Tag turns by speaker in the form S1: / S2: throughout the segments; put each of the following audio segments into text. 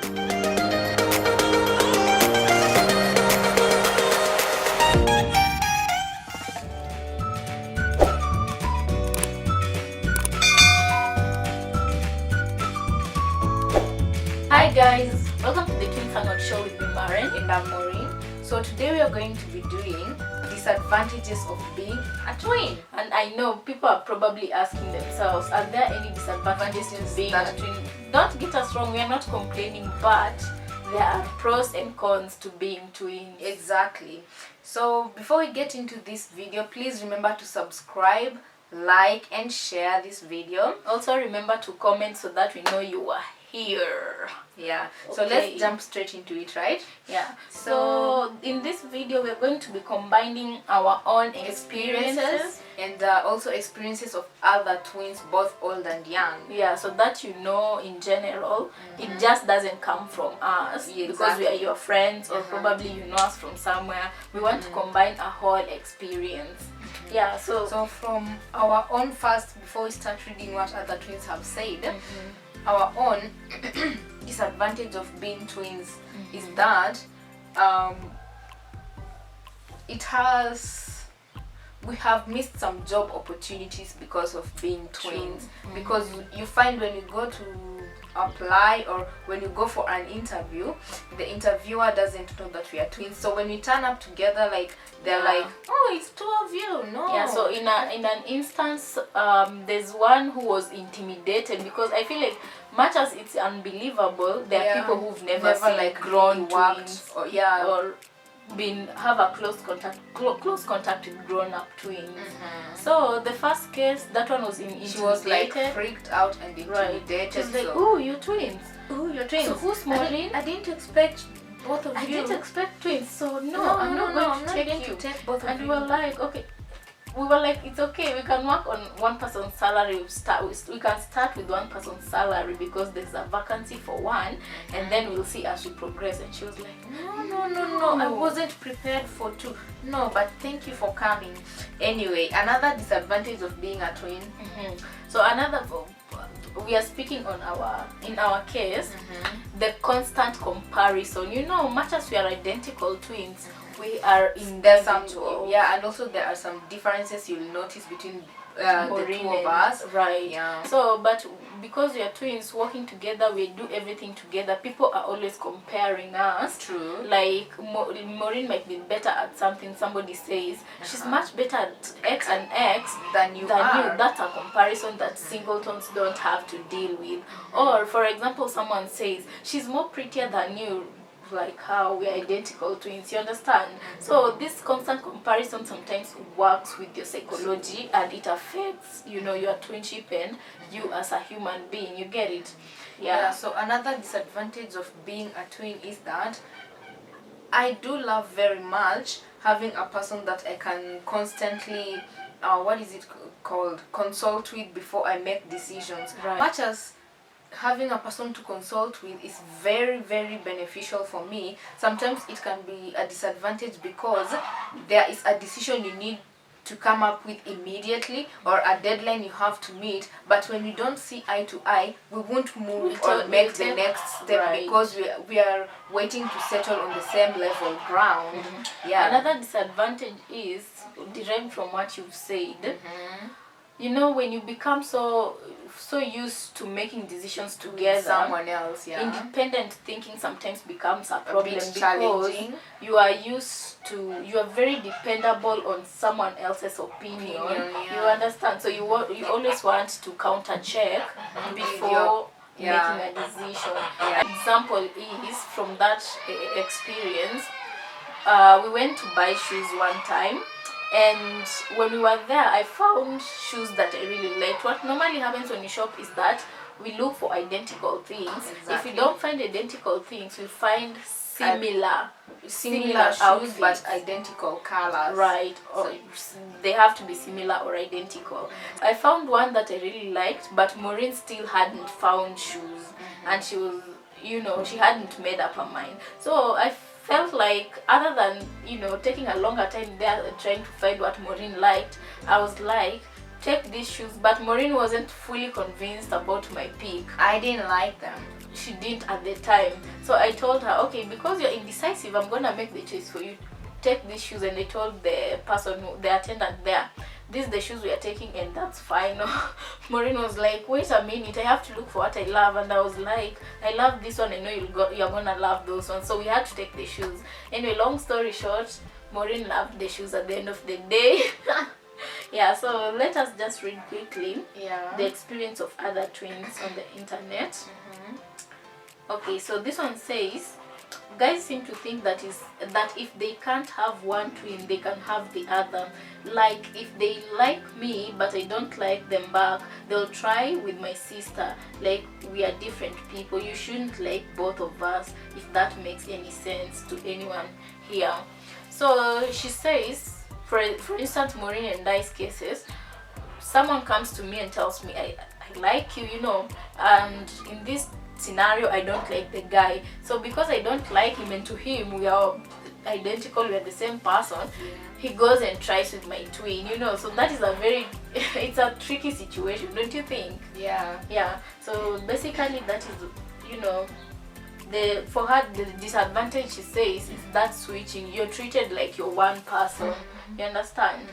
S1: Hi guys, welcome to the Twins Hangout Show with me, Maren, and I'm Maureen. So today we are going to be doing disadvantages of being a twin. And I know people are probably asking themselves, are there any disadvantages to being a twin? Don't get us wrong, we are not complaining, but there are pros and cons to being twins.
S2: Exactly. So before we get into this video, please remember to subscribe, like and share this video.
S1: Also remember to comment so that we know you are here.
S2: Yeah, so let's jump straight into it, right?
S1: Yeah, so in this video we're going to be combining our own experiences
S2: and also experiences of other twins, both old and young.
S1: Yeah, so that you know in general, it just doesn't come from us.
S2: Yeah,
S1: because we are your friends or probably you know us from somewhere. We want to combine a whole experience. Yeah, so
S2: from our own first, before we start reading what other twins have said, our own disadvantage of being twins is that we have missed some job opportunities because of being twins. Because you find when you go to apply or when you go for an interview, the interviewer doesn't know that we are twins. So when we turn up together, like they're like, oh, it's two of you. No.
S1: Yeah, so in an instance, there's one who was intimidated because I feel like much as it's unbelievable, there are people who've never seen
S2: like
S1: grown
S2: twins
S1: or have a close contact with grown-up twins. So the first case, that one was intimidated.
S2: She was like freaked out and intimidated.
S1: She's like, "Oh, you're twins. Oh, you're twins. So who's Maureen?
S2: I didn't expect both of you.
S1: I didn't expect twins. So no, I'm not going to take both of you." And we were like, okay. We were like, it's okay, we can work on one person's salary. We can start with one person's salary because there's a vacancy for one, and then we'll see as we progress. And she was like, no,
S2: I wasn't prepared for two. No, but thank you for coming. Anyway, another disadvantage of being a twin.
S1: So we are speaking on in our case, the constant comparison. You know, much as we are identical twins, we are individual.
S2: And also there are some differences you'll notice between the two of us.
S1: Right.
S2: Yeah.
S1: So, but because we are twins working together, we do everything together. People are always comparing us.
S2: True.
S1: Like Maureen might be better at something. Somebody says she's much better at X and X
S2: than you.
S1: That's a comparison that singletons don't have to deal with. Or for example, someone says she's more prettier than you. Like how we are identical twins, you understand? So this constant comparison sometimes works with your psychology and it affects, you know, your twinship and you as a human being. You get it?
S2: Yeah. So another disadvantage of being a twin is that I do love very much having a person that I can constantly consult with before I make decisions.
S1: Right.
S2: Much as having a person to consult with is very, very beneficial for me, sometimes it can be a disadvantage because there is a decision you need to come up with immediately or a deadline you have to meet, but when we don't see eye to eye, we won't move or make the next step because we are waiting to settle on the same level ground.
S1: Another disadvantage is derived from what you've said. You know, when you become so used to making decisions together
S2: with someone else,
S1: independent thinking sometimes becomes a problem because
S2: challenging.
S1: You are very dependable on someone else's opinion. You understand? So you always want to counter check before making a decision. Example is from that experience. We went to buy shoes one time. And when we were there, I found shoes that I really liked. What normally happens when you shop is that we look for identical things.
S2: Exactly.
S1: If we don't find identical things, we find similar
S2: shoes
S1: outfits,
S2: but identical colors.
S1: Right. Or they have to be similar or identical. I found one that I really liked, but Maureen still hadn't found shoes, and she was, you know, she hadn't made up her mind. So I felt like, other than, you know, taking a longer time there trying to find what Maureen liked, I was like, take these shoes. But Maureen wasn't fully convinced about my pick.
S2: I didn't like them.
S1: she didn't at the time. So I told her, okay, because you're indecisive, I'm gonna make the choice for you. Take these shoes. And I told the person, the attendant there, these are the shoes we are taking, and that's fine. Maureen was like, wait a minute, I have to look for what I love. And I was like, I love this one, I know you're gonna love those ones. So we had to take the shoes. Anyway, long story short, Maureen loved the shoes at the end of the day. Yeah, so let us just read quickly the experience of other twins on the internet. Okay, so this one says, guys seem to think that if they can't have one twin, they can have the other. Like, if they like me but I don't like them back, they'll try with my sister. Like, we are different people. You shouldn't like both of us, if that makes any sense to anyone here. So she says, for instance, Maureen and I's cases, someone comes to me and tells me, I like you, and in this scenario I don't like the guy. So because I don't like him, and to him we are identical, we are the same person, he goes and tries with my twin, so that is a very it's a tricky situation, don't you think? Yeah. So basically that is, for her, the disadvantage, she says, is that switching. You're treated like you're one person. You understand?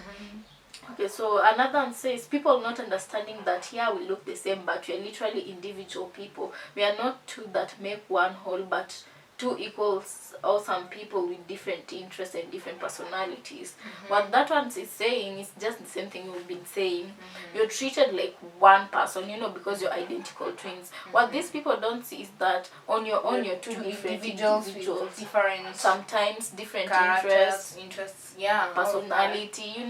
S1: Okay, so another one says, people not understanding that here we look the same, but we are literally individual people. We are not two that make one whole, but two equals awesome people with different interests and different personalities. What that one is saying is just the same thing we've been saying. You're treated like one person, because you're identical twins. What these people don't see is that on your own you're two different individuals
S2: with different,
S1: sometimes different
S2: interests,
S1: personality,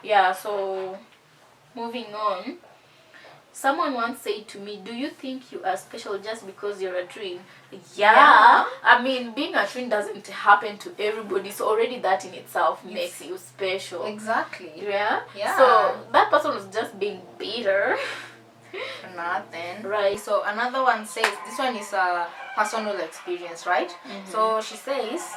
S1: Yeah, so moving on. Someone once said to me, do you think you are special just because you're a twin? Yeah. I mean, being a twin doesn't happen to everybody, so already that in itself makes you special.
S2: Exactly.
S1: Yeah? So that person was just being bitter.
S2: Nothing.
S1: Right.
S2: So another one says, this one is a personal experience, right? So she says,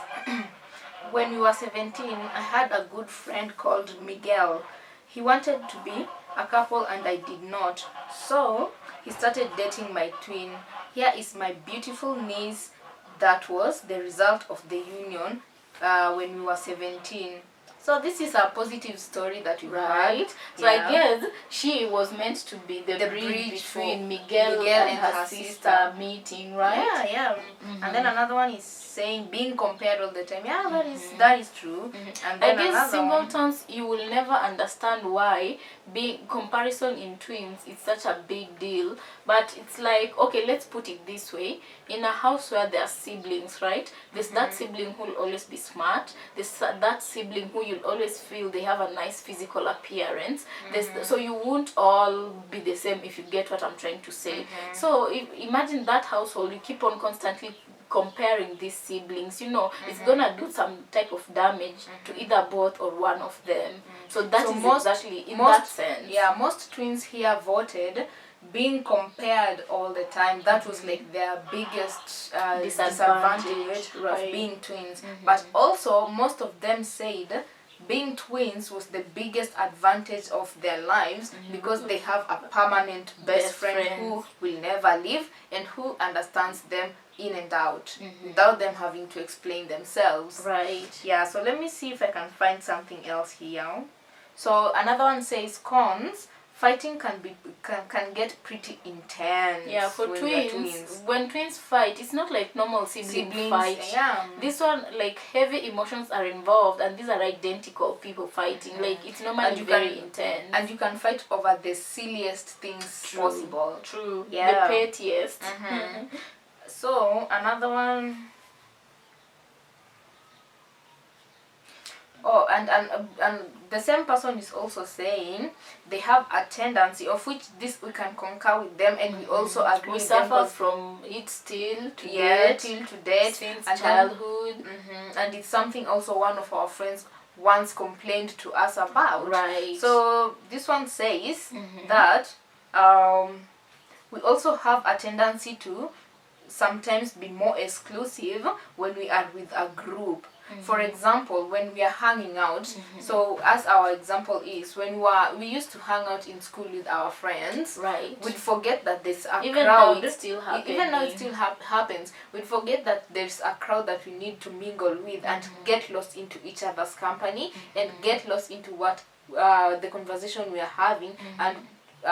S2: when we were 17, I had a good friend called Miguel. He wanted to be a couple and I did not. So he started dating my twin. Here is my beautiful niece. That was the result of the union when we were 17. So this is a positive story that we had.
S1: So I guess she was meant to be the bridge between Miguel and her sister meeting, right?
S2: Yeah. And then another one is saying being compared all the time. Yeah, that is true. And then
S1: I guess singletons, you will never understand why being comparison in twins is such a big deal. But it's like, okay, let's put it this way. In a house where there are siblings, right? There's that sibling who will always be smart. There's that sibling who you'll always feel they have a nice physical appearance. So you won't all be the same, if you get what I'm trying to say. So imagine that household, you keep on constantly comparing these siblings, it's gonna do some type of damage to either both or one of them. So that is exactly in that sense.
S2: Yeah, most twins here voted being compared all the time. That was like their biggest disadvantage of being twins. But also most of them said being twins was the biggest advantage of their lives, because they have a permanent best friend who will never leave and who understands them in and out without them having to explain themselves.
S1: Right.
S2: Yeah, so let me see if I can find something else here. So another one says cons. Fighting can get pretty intense.
S1: Yeah, for twins, when twins fight, it's not like normal siblings fight.
S2: Yeah.
S1: This one, like, heavy emotions are involved, and these are identical people fighting. Like, it's normally very intense.
S2: And you can fight over the silliest things possible.
S1: True.
S2: Yeah.
S1: The pettiest.
S2: So another one. Oh, and the same person is also saying they have a tendency, of which this we can concur with them, and we also agree.
S1: We suffer from it till to date, since childhood,
S2: and it's something also one of our friends once complained to us about.
S1: Right.
S2: So this one says that we also have a tendency to sometimes be more exclusive when we are with a group. For example, when we are hanging out, so as our example is, when we used to hang out in school with our friends,
S1: Right.
S2: we'd forget that there's a
S1: Even
S2: crowd.
S1: though it's still happening.
S2: Even though it still happens, we'd forget that there's a crowd that we need to mingle with and get lost into each other's company and get lost into what the conversation we are having, and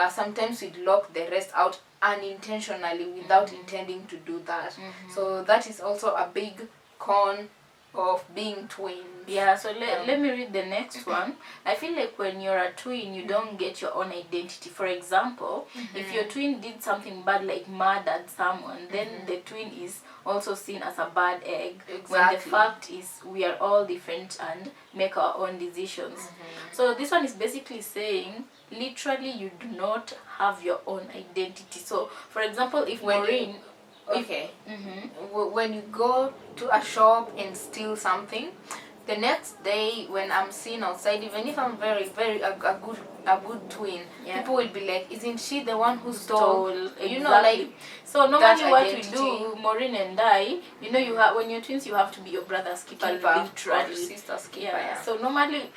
S2: sometimes we'd lock the rest out unintentionally without intending to do that. So that is also a big con of being twins.
S1: Yeah, so let me read the next one. I feel like when you're a twin, you don't get your own identity. For example, if your twin did something bad, like murdered someone, then the twin is also seen as a bad egg.
S2: Exactly.
S1: When the fact is we are all different and make our own decisions. So this one is basically saying, literally, you do not have your own identity. So, for example, if Maureen...
S2: Okay. When you go to a shop and steal something, the next day when I'm seen outside, even if I'm very a good twin, people will be like, isn't she the one who stole?
S1: Exactly.
S2: You know, like,
S1: so normally what
S2: identity.
S1: we do, Maureen and I, you know, you have, when you're twins, you have to be your brother's keeper, literally.
S2: Sister's keeper.
S1: Yeah. So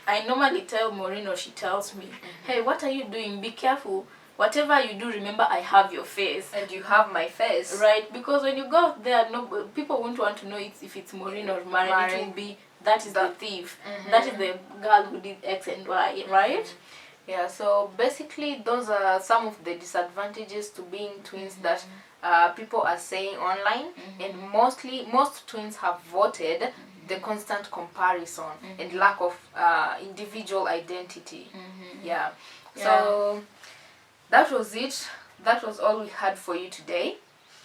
S1: I normally tell Maureen, or she tells me, hey, what are you doing? Be careful. Whatever you do, remember I have your face.
S2: And you have my face.
S1: Right, because when you go out there, people won't want to know if it's Maureen or Maren. It will be, that is the thief. That is the girl who did X and Y, right?
S2: Yeah, so basically those are some of the disadvantages to being twins that people are saying online. And most twins have voted the constant comparison and lack of individual identity. Yeah. So that was it. That was all we had for you today.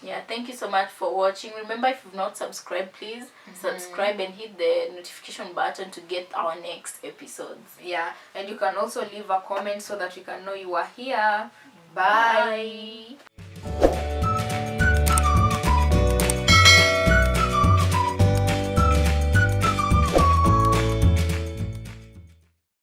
S1: Yeah, thank you so much for watching. Remember, if you've not subscribed, please subscribe and hit the notification button to get our next episodes.
S2: Yeah, and you can also leave a comment so that we can know you are here. Bye.